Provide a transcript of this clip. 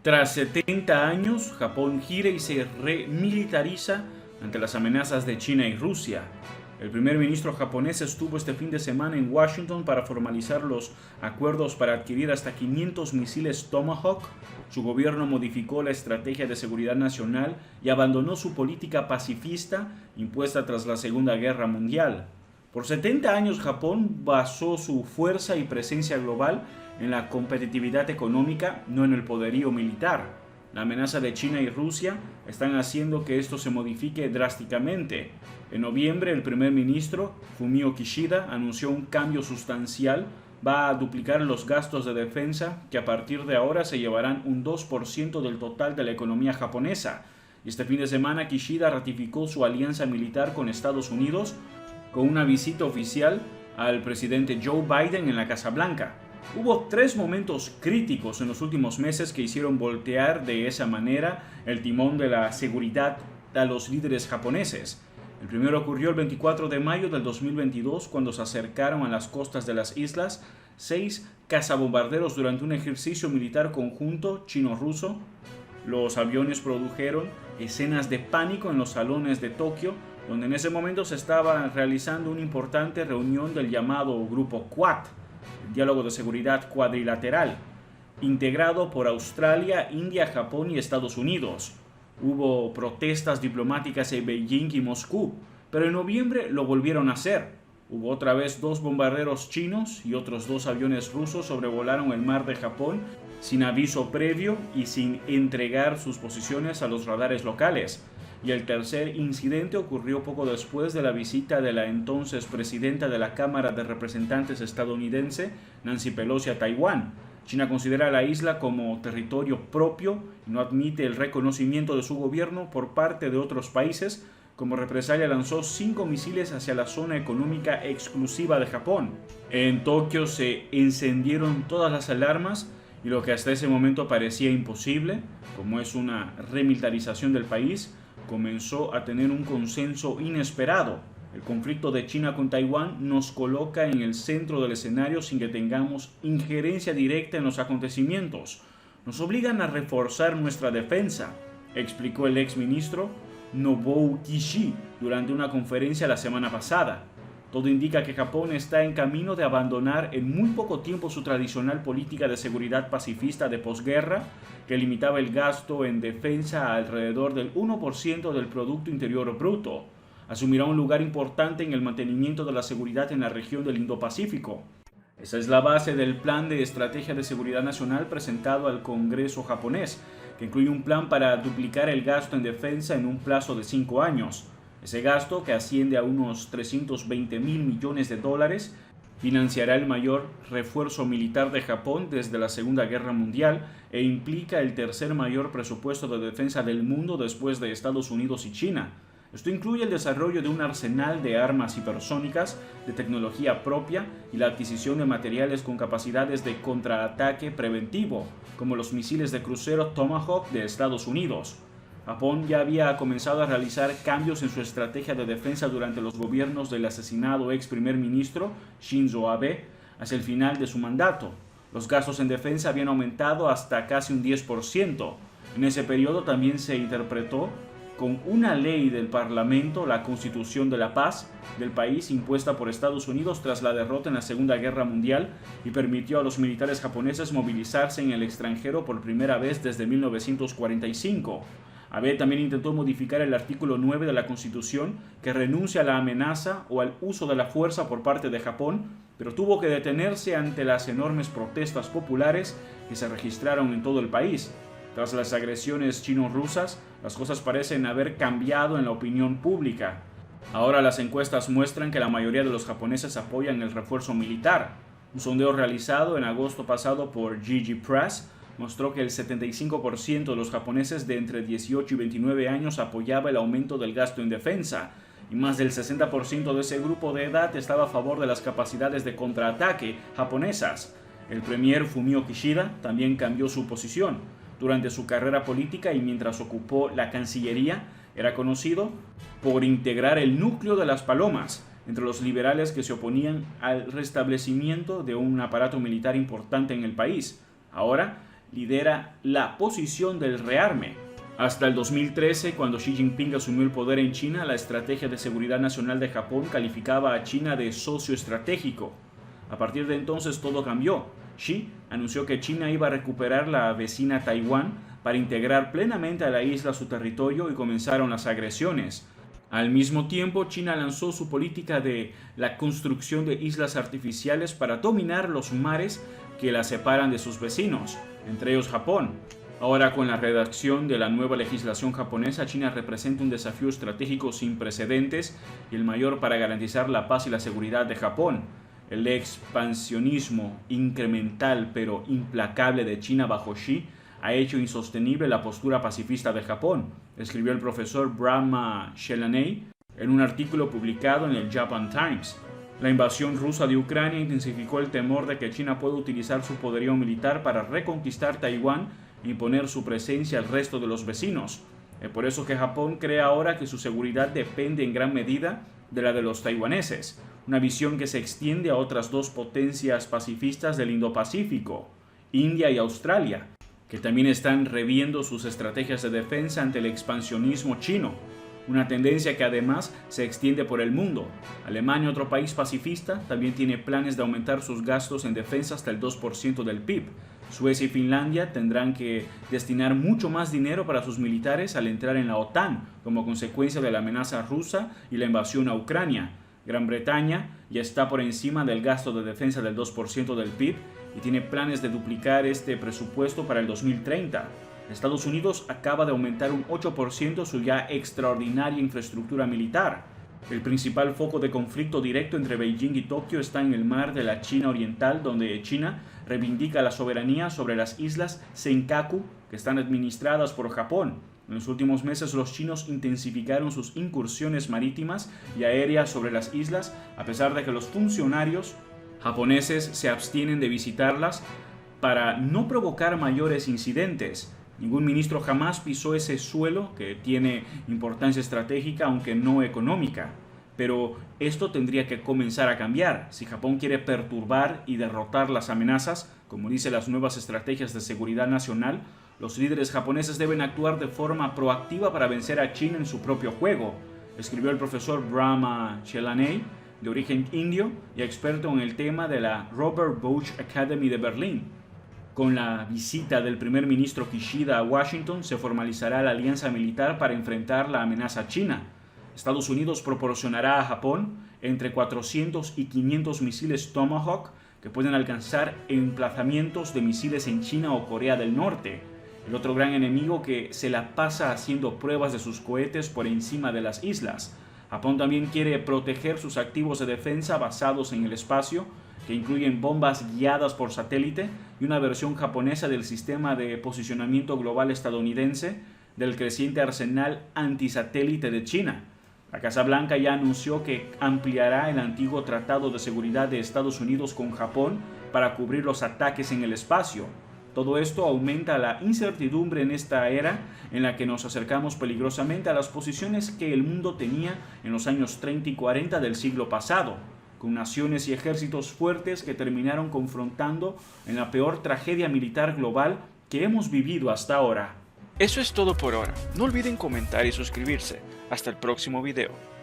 Tras 70 años, Japón gira y se remilitariza ante las amenazas de China y Rusia. El primer ministro japonés estuvo este fin de semana en Washington para formalizar los acuerdos para adquirir hasta 500 misiles Tomahawk. Su gobierno modificó la estrategia de seguridad nacional y abandonó su política pacifista impuesta tras la Segunda Guerra Mundial. Por 70 años Japón basó su fuerza y presencia global en la competitividad económica, no en el poderío militar. La amenaza de China y Rusia están haciendo que esto se modifique drásticamente. En noviembre, el primer ministro Fumio Kishida anunció un cambio sustancial. Va a duplicar los gastos de defensa, que a partir de ahora se llevarán un 2% del total de la economía japonesa. Este fin de semana, Kishida ratificó su alianza militar con Estados Unidos con una visita oficial al presidente Joe Biden en la Casa Blanca. Hubo 3 momentos críticos en los últimos meses que hicieron voltear de esa manera el timón de la seguridad a los líderes japoneses. El primero ocurrió el 24 de mayo del 2022, cuando se acercaron a las costas de las islas 6 cazabombarderos durante un ejercicio militar conjunto chino-ruso. Los aviones produjeron escenas de pánico en los salones de Tokio, donde en ese momento se estaba realizando una importante reunión del llamado Grupo Quad, el diálogo de seguridad cuadrilateral, integrado por Australia, India, Japón y Estados Unidos. Hubo protestas diplomáticas en Beijing y Moscú, pero en noviembre lo volvieron a hacer. Hubo otra vez 2 bombarderos chinos y otros 2 aviones rusos sobrevolaron el mar de Japón sin aviso previo y sin entregar sus posiciones a los radares locales. Y el tercer incidente ocurrió poco después de la visita de la entonces presidenta de la Cámara de Representantes estadounidense, Nancy Pelosi, a Taiwán. China considera la isla como territorio propio y no admite el reconocimiento de su gobierno por parte de otros países. Como represalia lanzó 5 misiles hacia la zona económica exclusiva de Japón. En Tokio se encendieron todas las alarmas y lo que hasta ese momento parecía imposible, como es una remilitarización del país, comenzó a tener un consenso inesperado. El conflicto de China con Taiwán nos coloca en el centro del escenario sin que tengamos injerencia directa en los acontecimientos. Nos obligan a reforzar nuestra defensa, explicó el exministro Nobuo Kishi durante una conferencia la semana pasada. Todo indica que Japón está en camino de abandonar en muy poco tiempo su tradicional política de seguridad pacifista de posguerra, que limitaba el gasto en defensa a alrededor del 1% del Producto Interior Bruto. Asumirá un lugar importante en el mantenimiento de la seguridad en la región del Indo-Pacífico. Esa es la base del Plan de Estrategia de Seguridad Nacional presentado al Congreso japonés, que incluye un plan para duplicar el gasto en defensa en un plazo de 5 años. Ese gasto, que asciende a unos 320 mil millones de dólares, financiará el mayor refuerzo militar de Japón desde la Segunda Guerra Mundial e implica el tercer mayor presupuesto de defensa del mundo después de Estados Unidos y China. Esto incluye el desarrollo de un arsenal de armas hipersónicas de tecnología propia y la adquisición de materiales con capacidades de contraataque preventivo, como los misiles de crucero Tomahawk de Estados Unidos. Japón ya había comenzado a realizar cambios en su estrategia de defensa durante los gobiernos del asesinado ex primer ministro Shinzo Abe hacia el final de su mandato. Los gastos en defensa habían aumentado hasta casi un 10%. En ese periodo también se interpretó con una ley del Parlamento la Constitución de la Paz del país, impuesta por Estados Unidos tras la derrota en la Segunda Guerra Mundial, y permitió a los militares japoneses movilizarse en el extranjero por primera vez desde 1945. Abe también intentó modificar el artículo 9 de la Constitución, que renuncia a la amenaza o al uso de la fuerza por parte de Japón, pero tuvo que detenerse ante las enormes protestas populares que se registraron en todo el país. Tras las agresiones chino-rusas, las cosas parecen haber cambiado en la opinión pública. Ahora las encuestas muestran que la mayoría de los japoneses apoyan el refuerzo militar. Un sondeo realizado en agosto pasado por Gigi Press mostró que el 75% de los japoneses de entre 18 y 29 años apoyaba el aumento del gasto en defensa, y más del 60% de ese grupo de edad estaba a favor de las capacidades de contraataque japonesas. El premier Fumio Kishida también cambió su posición. Durante su carrera política y mientras ocupó la Cancillería, era conocido por integrar el núcleo de las palomas entre los liberales que se oponían al restablecimiento de un aparato militar importante en el país. Ahora lidera la posición del rearme. Hasta el 2013, cuando Xi Jinping asumió el poder en China, la Estrategia de Seguridad Nacional de Japón calificaba a China de socio estratégico. A partir de entonces todo cambió. Xi anunció que China iba a recuperar la vecina Taiwán para integrar plenamente a la isla a su territorio y comenzaron las agresiones. Al mismo tiempo, China lanzó su política de la construcción de islas artificiales para dominar los mares que la separan de sus vecinos, entre ellos Japón. Ahora, con la redacción de la nueva legislación japonesa, China representa un desafío estratégico sin precedentes y el mayor para garantizar la paz y la seguridad de Japón. El expansionismo incremental pero implacable de China bajo Xi ha hecho insostenible la postura pacifista de Japón, escribió el profesor Brahma Shelanei en un artículo publicado en el Japan Times. La invasión rusa de Ucrania intensificó el temor de que China pueda utilizar su poderío militar para reconquistar Taiwán e imponer su presencia al resto de los vecinos. Es por eso que Japón cree ahora que su seguridad depende en gran medida de la de los taiwaneses, una visión que se extiende a otras dos potencias pacifistas del Indo-Pacífico, India y Australia, que también están reviendo sus estrategias de defensa ante el expansionismo chino, una tendencia que además se extiende por el mundo. Alemania, otro país pacifista, también tiene planes de aumentar sus gastos en defensa hasta el 2% del PIB. Suecia y Finlandia tendrán que destinar mucho más dinero para sus militares al entrar en la OTAN, como consecuencia de la amenaza rusa y la invasión a Ucrania. Gran Bretaña ya está por encima del gasto de defensa del 2% del PIB y tiene planes de duplicar este presupuesto para el 2030. Estados Unidos acaba de aumentar un 8% su ya extraordinaria infraestructura militar. El principal foco de conflicto directo entre Beijing y Tokio está en el mar de la China Oriental, donde China reivindica la soberanía sobre las islas Senkaku, que están administradas por Japón. En los últimos meses los chinos intensificaron sus incursiones marítimas y aéreas sobre las islas, a pesar de que los funcionarios japoneses se abstienen de visitarlas para no provocar mayores incidentes. Ningún ministro jamás pisó ese suelo que tiene importancia estratégica, aunque no económica. Pero esto tendría que comenzar a cambiar. Si Japón quiere perturbar y derrotar las amenazas, como dicen las nuevas estrategias de seguridad nacional, los líderes japoneses deben actuar de forma proactiva para vencer a China en su propio juego, escribió el profesor Brahma Shelanei, de origen indio y experto en el tema de la Robert Bosch Academy de Berlín. Con la visita del primer ministro Kishida a Washington se formalizará la alianza militar para enfrentar la amenaza china. Estados Unidos proporcionará a Japón entre 400 y 500 misiles Tomahawk que pueden alcanzar emplazamientos de misiles en China o Corea del Norte. El otro gran enemigo que se la pasa haciendo pruebas de sus cohetes por encima de las islas. Japón también quiere proteger sus activos de defensa basados en el espacio, que incluyen bombas guiadas por satélite y una versión japonesa del sistema de posicionamiento global estadounidense del creciente arsenal antisatélite de China. La Casa Blanca ya anunció que ampliará el antiguo Tratado de Seguridad de Estados Unidos con Japón para cubrir los ataques en el espacio. Todo esto aumenta la incertidumbre en esta era en la que nos acercamos peligrosamente a las posiciones que el mundo tenía en los años 30 y 40 del siglo pasado, con naciones y ejércitos fuertes que terminaron confrontando en la peor tragedia militar global que hemos vivido hasta ahora. Eso es todo por ahora. No olviden comentar y suscribirse. Hasta el próximo video.